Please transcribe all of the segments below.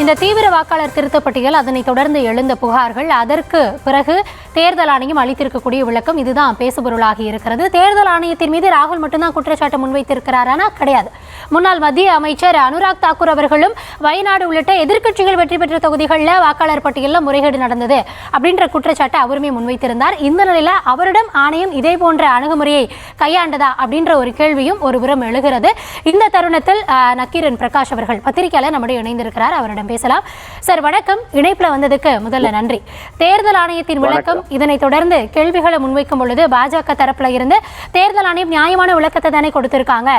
இந்த தீவிர வாக்காளர் திருத்தப் பட்டியல், அதனைத் தொடர்ந்து எழுந்த புகார்கள், அதற்கு பிறகு தேர்தல் ஆணையம் அளித்திருக்கக்கூடிய விளக்கம் இதுதான் பேசுபொருளாகி இருக்கிறது. தேர்தல் ஆணையத்தின் மீது ராகுல் மட்டும்தான் குற்றச்சாட்டு முன்வைத்திருக்கிறாரானா கிடையாது. முன்னாள் மத்திய அமைச்சர் அனுராக் தாக்கூர் அவர்களும் வயநாடு உள்ளிட்ட எதிர்க்கட்சிகள் வெற்றி பெற்ற தொகுதிகளில் வாக்காளர் பட்டியலில் முறைகேடு நடந்தது அப்படின்ற குற்றச்சாட்டை அவருமே முன்வைத்திருந்தார். இந்த நிலையில் அவரிடம் ஆணையம் இதே போன்ற அணுகுமுறையை கையாண்டதா அப்படின்ற ஒரு கேள்வியும் ஒருபுறம் எழுகிறது. இந்த தருணத்தில் நக்கீரன் பிரகாஷ் அவர்கள் பத்திரிகையாளர் நம்முடைய இணைந்திருக்கிறார். அவரிடம் பேசலாம். சார் வணக்கம். இணைப்புல வந்ததுக்கு முதல்ல நன்றி. தேர்தல் ஆணையத்தின் விளக்கம், இதனைத் தொடர்ந்து கேள்விகளை முன்வைக்கும் பொழுது பாஜக தரப்புல இருந்து தேர்தல் ஆணையம் நியாயமான விளக்கத்தை தானே கொடுத்திருக்காங்க.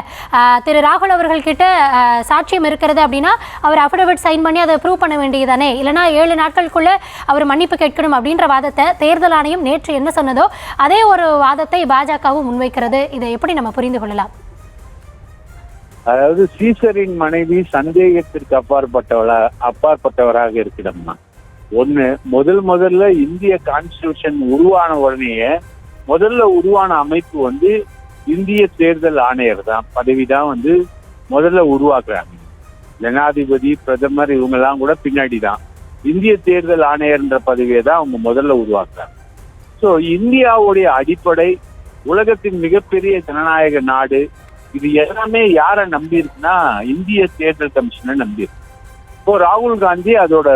திரு ராகுல் அவர்கள் கிட்ட சாட்சியம் இருக்கிறது அப்படின்னா அவர் அஃபிடவிட் சைன் பண்ணி அதை ப்ரூவ் பண்ண வேண்டியதானே, இல்லைனா 7 நாட்களுக்குள்ள அவர் மன்னிப்பு கேட்கணும் அப்படின்ற வாதத்தை தேர்தல் ஆணையம் நேற்று என்ன சொன்னதோ அதே ஒரு வாதத்தை பாஜகவும் முன்வைக்கிறது. இதை எப்படி நம்ம புரிந்து கொள்ளலாம்? அதாவது சீசரின் மனைவி சந்தேகத்திற்கு அப்பாற்பட்டவராக இருக்கணும்னா, ஒண்ணு முதல்ல இந்திய கான்ஸ்டிடியூஷன் உருவான உடனேயே முதல்ல உருவான அமைப்பு இந்திய தேர்தல் ஆணையர் தான் பதவிதான் முதல்ல உருவாக்குறாங்க. ஜனாதிபதி, பிரதமர் இவங்கெல்லாம் கூட பின்னாடி தான். இந்திய தேர்தல் ஆணையர்ன்ற பதவியை தான் அவங்க முதல்ல உருவாக்குறாங்க. ஸோ இந்தியாவுடைய அடிப்படை உலகத்தின் மிகப்பெரிய ஜனநாயக நாடு. இது எல்லாமே யாரை நம்பி இருக்குன்னா இந்திய தேர்தல் கமிஷனை நம்பி இருக்கு. இப்போ ராகுல் காந்தி அதோட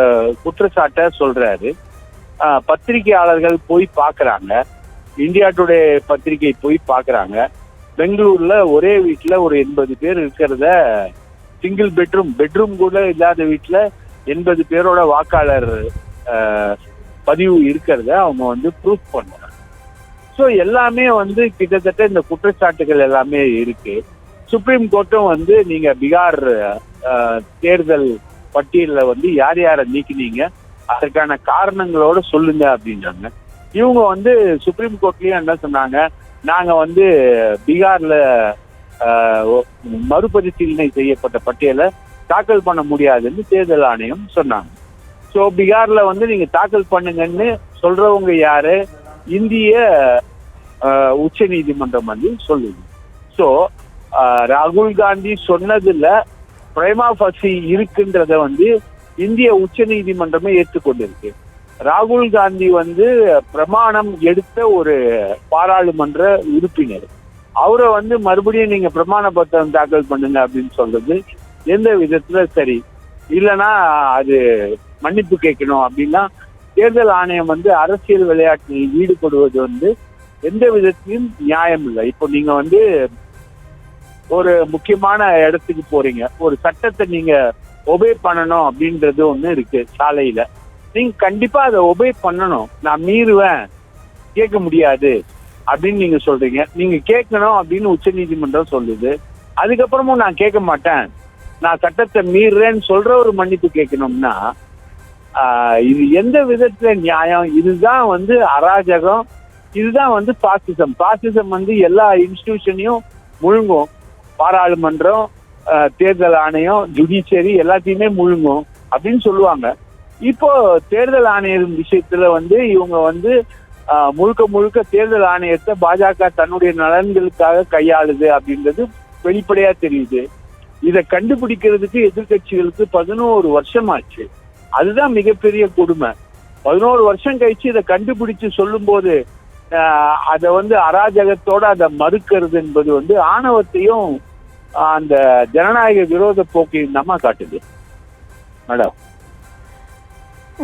குற்றச்சாட்டை சொல்றாரு. பத்திரிகையாளர்கள் போய் பாக்குறாங்க, இந்தியா டுடே பத்திரிகை போய் பாக்குறாங்க. பெங்களூர்ல ஒரே வீட்டுல ஒரு 80 பேர் இருக்கிறத, சிங்கிள் பெட்ரூம் கூட இல்லாத வீட்டுல 80 பேரோட வாக்காளர் பதிவு இருக்கிறத அவங்க ப்ரூஃப் பண்றாங்க. ஸோ எல்லாமே கிட்டத்தட்ட இந்த குற்றச்சாட்டுகள் எல்லாமே இருக்கு. சுப்ரீம் கோர்ட்டும் நீங்க பீகார் தேர்தல் பட்டியலில் யார் யாரை நீக்கினீங்க, அதற்கான காரணங்களோட சொல்லுங்க அப்படின்றாங்க. இவங்க சுப்ரீம் கோர்ட்லயும் என்ன சொன்னாங்க, நாங்க பீகார்ல மறுபரிசீலனை செய்யப்பட்ட பட்டியலை தாக்கல் பண்ண முடியாதுன்னு தேர்தல் ஆணையம் சொன்னாங்க. ஸோ பீகார்ல நீங்க தாக்கல் பண்ணுங்கன்னு சொல்றவங்க யாரு? இந்திய உச்ச நீதிமன்றம் சொல்லுது. ஸோ ராகுல் காந்தி சொன்னதுல பிரைமா ஃபசி இருக்குன்றத இந்திய உச்ச நீதிமன்றமே ஏற்றுக்கொண்டிருக்கு. ராகுல் காந்தி பிரமாணம் எடுத்த ஒரு பாராளுமன்ற உறுப்பினர். அவரை மறுபடியும் நீங்க பிரமாண பத்திரம் தாக்கல் பண்ணுங்க அப்படின்னு சொல்றது எந்த விதத்துல சரி? இல்லைன்னா அது மன்னிப்பு கேட்கணும் அப்படின்னா தேர்தல் ஆணையம் அரசியல் விளையாட்டில் ஈடுபடுவது எந்த விதத்திலும் நியாயம் இல்லை. இப்போ நீங்க ஒரு முக்கியமான இடத்துக்கு போறீங்க, ஒரு சட்டத்தை நீங்க ஒபே பண்ணணும் அப்படின்றது ஒண்ணு இருக்கு. சாலையில நீங்க கண்டிப்பா அதை ஒபே பண்ணணும். நான் மீறுவேன், கேட்க முடியாது அப்படின்னு நீங்க சொல்றீங்க. நீங்க கேட்கணும் அப்படின்னு உச்ச நீதிமன்றம் சொல்லுது. அதுக்கப்புறமும் நான் கேட்க மாட்டேன், நான் சட்டத்தை மீறுறேன்னு சொல்ற ஒரு மன்னிப்பு கேட்கணும்னா இது எந்த விதத்துல நியாயம்? இதுதான் அராஜகம், இதுதான் பாசிசம். பாசிசம் எல்லா இன்ஸ்டிடியூஷனையும் முழுங்கும். பாராளுமன்றம், தேர்தல் ஆணையம், ஜுடிஷியரி எல்லாத்தையுமே முழுங்கும் அப்படின்னு சொல்லுவாங்க. இப்போ தேர்தல் ஆணையம் விஷயத்துல இவங்க முழுக்க தேர்தல் ஆணையத்தை பாஜக தன்னுடைய நலன்களுக்காக கையாளுது அப்படின்றது வெளிப்படையா தெரியுது. இதை கண்டுபிடிக்கிறதுக்கு எதிர்கட்சிகளுக்கு 11 வருஷம் ஆச்சு. அதுதான் மிகப்பெரிய கொடுமை. 11 வருஷம் கழிச்சு இதை கண்டுபிடிச்சு சொல்லும் போது அதை அராஜகத்தோட அதை மறுக்கிறது என்பது ஆணவத்தையும் அந்த ஜனநாயக விரோத போக்கையும் நம்ம காட்டுது. மேடம்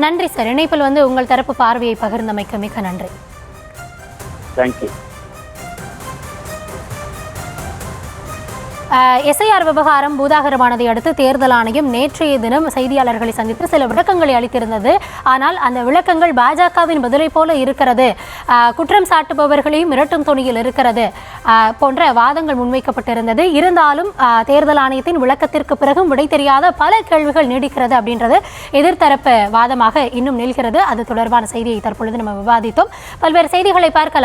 நன்றி சார். இணைப்பில் உங்கள் தரப்பு பார்வையை பகிர்ந்தமைக்கு மிக நன்றி. தேங்க்யூ. எஸ்ஐஆர் விவகாரம் பூதாகரமானதை அடுத்து தேர்தல் ஆணையம் நேற்றைய தினம் செய்தியாளர்களை சந்தித்து சில விளக்கங்களை அளித்திருந்தது. ஆனால் அந்த விளக்கங்கள் பாஜகவின் பதிலை போல இருக்கிறது, குற்றம் சாட்டுபவர்களையும் மிரட்டும் துணியில் இருக்கிறது போன்ற வாதங்கள் முன்வைக்கப்பட்டிருந்தது. இருந்தாலும் தேர்தல் ஆணையத்தின் விளக்கத்திற்கு பிறகும் விடை தெரியாத பல கேள்விகள் நீடிக்கிறது அப்படின்றது எதிர்த்தரப்பு வாதமாக இன்னும் நில்கிறது. அது தொடர்பான செய்தியை தற்பொழுது நம்ம விவாதித்தோம். பல்வேறு செய்திகளை பார்க்கலாம்.